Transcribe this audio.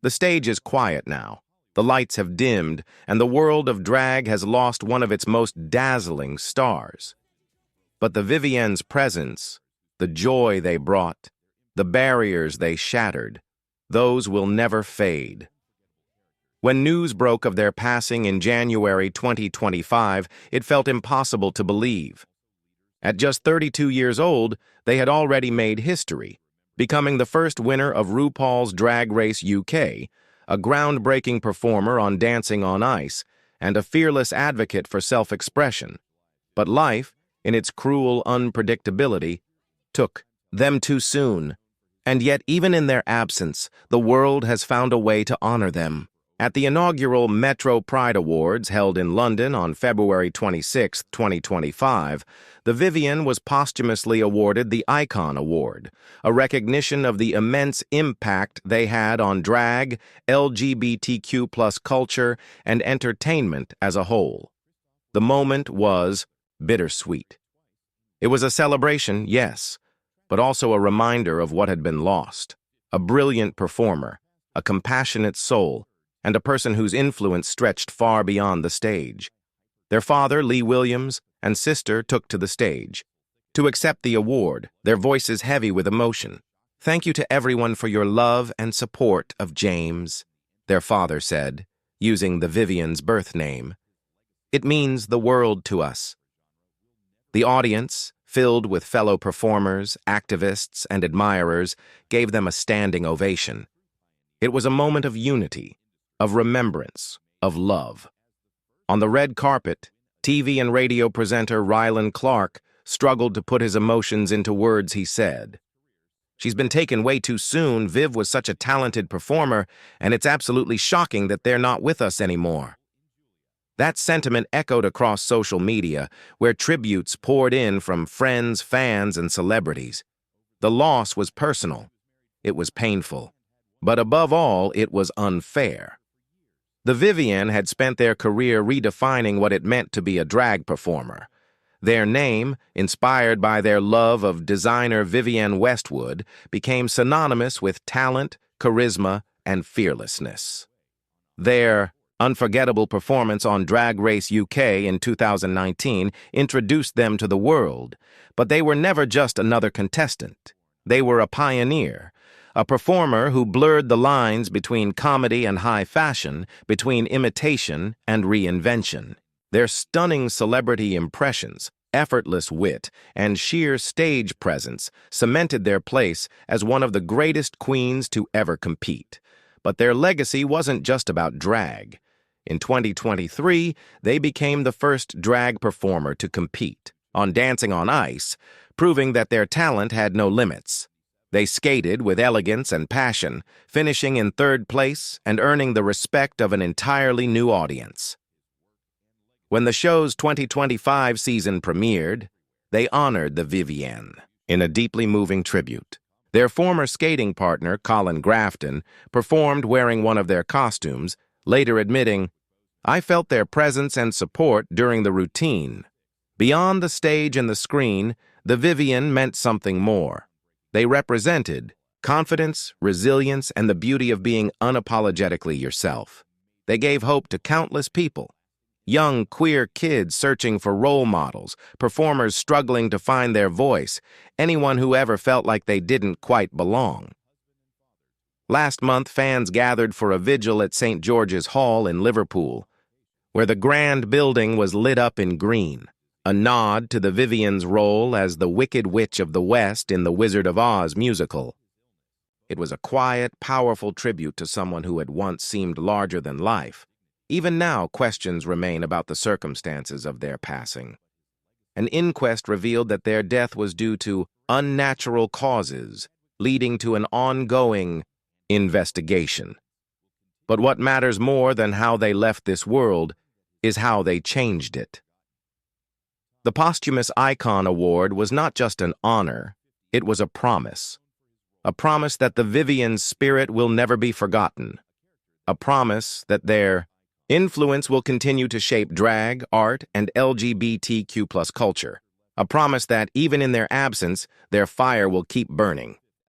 The stage is quiet now. The lights have dimmed, and the world of drag has lost one of its most dazzling stars. But the Vivienne's presence, the joy they brought, the barriers they shattered, those will never fade. When news broke of their passing in January 2025, it felt impossible to believe. At just 32 years old, they had already made history, becoming the first winner of RuPaul's Drag Race UK, a groundbreaking performer on Dancing on Ice, and a fearless advocate for self-expression. But life, in its cruel unpredictability, took them too soon. And yet, even in their absence, the world has found a way to honor them. At the inaugural Metro Pride Awards held in London on February 26, 2025, the Vivienne was posthumously awarded the Icon Award, a recognition of the immense impact they had on drag, LGBTQ+ culture, and entertainment as a whole. The moment was bittersweet. It was a celebration, yes, but also a reminder of what had been lost. A brilliant performer, a compassionate soul, and a person whose influence stretched far beyond the stage. Their father, Lee Williams, and sister took to the stage to accept the award, their voices heavy with emotion. "Thank you to everyone for your love and support of James," their father said, using the Vivienne's birth name. "It means the world to us." The audience, filled with fellow performers, activists, and admirers, gave them a standing ovation. It was a moment of unity, of remembrance, of love. On the red carpet, TV and radio presenter Rylan Clark struggled to put his emotions into words. He said, "She's been taken way too soon. Viv was such a talented performer, and it's absolutely shocking that they're not with us anymore." That sentiment echoed across social media, where tributes poured in from friends, fans, and celebrities. The loss was personal. It was painful. But above all, it was unfair. The Vivienne had spent their career redefining what it meant to be a drag performer. Their name, inspired by their love of designer Vivienne Westwood, became synonymous with talent, charisma, and fearlessness. Their unforgettable performance on Drag Race UK in 2019 introduced them to the world, but they were never just another contestant. They were a pioneer, a performer who blurred the lines between comedy and high fashion, between imitation and reinvention. Their stunning celebrity impressions, effortless wit, and sheer stage presence cemented their place as one of the greatest queens to ever compete. But their legacy wasn't just about drag. In 2023, they became the first drag performer to compete on Dancing on Ice, proving that their talent had no limits. They skated with elegance and passion, finishing in third place and earning the respect of an entirely new audience. When the show's 2025 season premiered, they honored the Vivienne in a deeply moving tribute. Their former skating partner, Colin Grafton, performed wearing one of their costumes, later admitting, "I felt their presence and support during the routine. Beyond the stage and the screen, the Vivienne meant something more. They represented confidence, resilience, and the beauty of being unapologetically yourself. They gave hope to countless people. Young, queer kids searching for role models, performers struggling to find their voice, anyone who ever felt like they didn't quite belong." Last month, fans gathered for a vigil at St. George's Hall in Liverpool, where the grand building was lit up in green, a nod to the Vivienne's role as the Wicked Witch of the West in the Wizard of Oz musical. It was a quiet, powerful tribute to someone who had once seemed larger than life. Even now, questions remain about the circumstances of their passing. An inquest revealed that their death was due to unnatural causes, leading to an ongoing investigation. But what matters more than how they left this world is how they changed it. The Posthumous Icon Award was not just an honor, it was a promise. A promise that the Vivienne's spirit will never be forgotten. A promise that their influence will continue to shape drag, art, and LGBTQ+ culture. A promise that, even in their absence, their fire will keep burning.